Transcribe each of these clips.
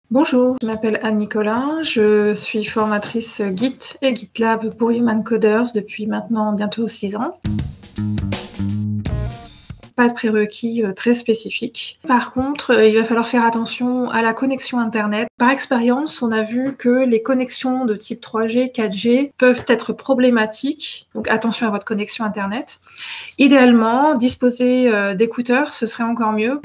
Bonjour, je m'appelle Anne-Nicolas, je suis formatrice Git et GitLab pour Human Coders depuis maintenant bientôt 6 ans. Pas de prérequis très spécifiques. Par contre, il va falloir faire attention à la connexion Internet. Par expérience, on a vu que les connexions de type 3G, 4G peuvent être problématiques, donc attention à votre connexion Internet. Idéalement, disposer d'écouteurs, ce serait encore mieux.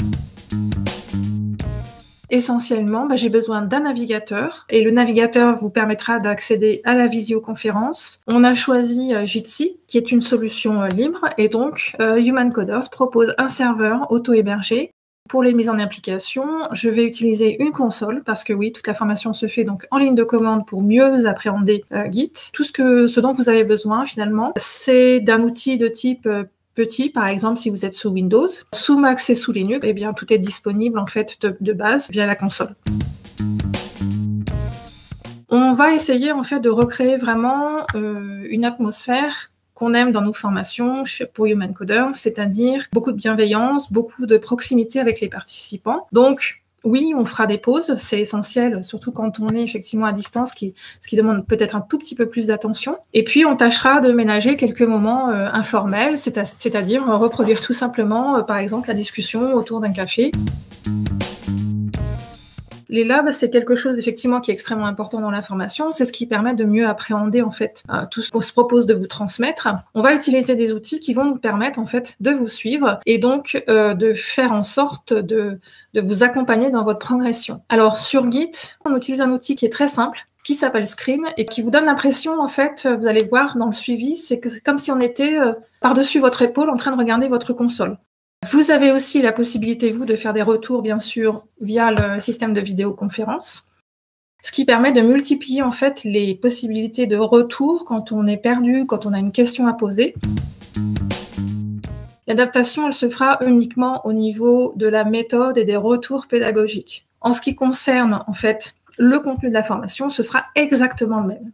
Essentiellement, j'ai besoin d'un navigateur et le navigateur vous permettra d'accéder à la visioconférence. On a choisi Jitsi, qui est une solution libre, et donc Human Coders propose un serveur auto-hébergé. Pour les mises en application, je vais utiliser une console parce que oui, toute la formation se fait donc en ligne de commande pour mieux appréhender Git. Tout ce dont vous avez besoin finalement, c'est d'un outil de type petit, par exemple, si vous êtes sous Windows. Sous Mac et sous Linux, eh bien, tout est disponible en fait de base via la console. On va essayer en fait de recréer vraiment une atmosphère qu'on aime dans nos formations pour Human Coders, c'est-à-dire beaucoup de bienveillance, beaucoup de proximité avec les participants. Donc, oui, on fera des pauses, c'est essentiel, surtout quand on est effectivement à distance, ce qui demande peut-être un tout petit peu plus d'attention. Et puis, on tâchera de ménager quelques moments informels, c'est-à-dire reproduire tout simplement, par exemple, la discussion autour d'un café. Les labs, c'est quelque chose effectivement qui est extrêmement important dans la formation. C'est ce qui permet de mieux appréhender en fait tout ce qu'on se propose de vous transmettre. On va utiliser des outils qui vont nous permettre en fait de vous suivre et donc de faire en sorte de vous accompagner dans votre progression. Alors sur Git, on utilise un outil qui est très simple, qui s'appelle Screen et qui vous donne l'impression, en fait, vous allez voir dans le suivi, c'est comme si on était par-dessus votre épaule en train de regarder votre console. Vous avez aussi la possibilité, vous, de faire des retours, bien sûr, via le système de vidéoconférence, ce qui permet de multiplier, en fait, les possibilités de retour quand on est perdu, quand on a une question à poser. L'adaptation, elle se fera uniquement au niveau de la méthode et des retours pédagogiques. En ce qui concerne, en fait, le contenu de la formation, ce sera exactement le même.